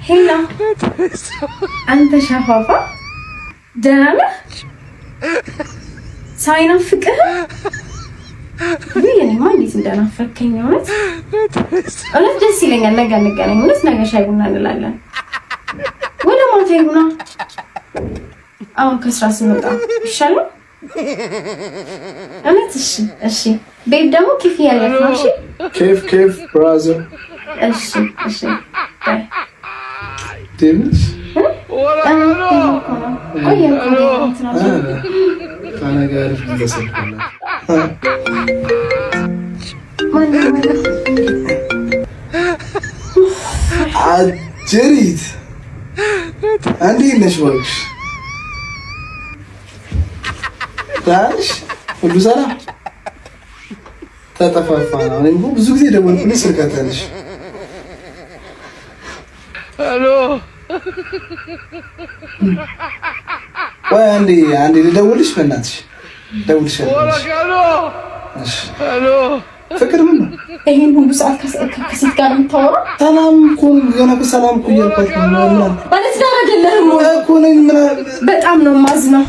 ሄላ አንተ ሻፋፋ ደህና ነህ? ሳይናፍቅህ እኔማ እንዴት እንደናፈከኝ እውነት ደስ ይለኛል። ነገ እንገናኝ። እውነት ነገ ሻይ ቡና እንላለን። ወደ ማታ ይሁና። አሁን ከስራ ስንወጣ ይሻላል። እውነት እሺ። ቤት ደግሞ ኪፍ ያለች ነው። እሺ ኬፍ ብራዘር። እሺ ባይ ዴቪስ አጀሪት እንዴት ነሽ? እባክሽ ታሽ ሁሉ ሰላም? ተጠፋፋን። እኔም ብዙ ጊዜ ደወልኩልሽ ስልክ አታነሺ። ሄሎ ወይ አንዴ ልደውልሽ፣ በእናትሽ ደውልሻለሁ። እሺ ሄሎ ፍቅር ምን ነው ይሄን ሁሉ ሰዓት ከሴት ጋር የምታወራው? ሰላም እኮ ገና በሰላም እኮ እያልኳት ነው። ማለት ዳር አይደለም እኮ ነኝ። ምን በጣም ነው የማዝነው።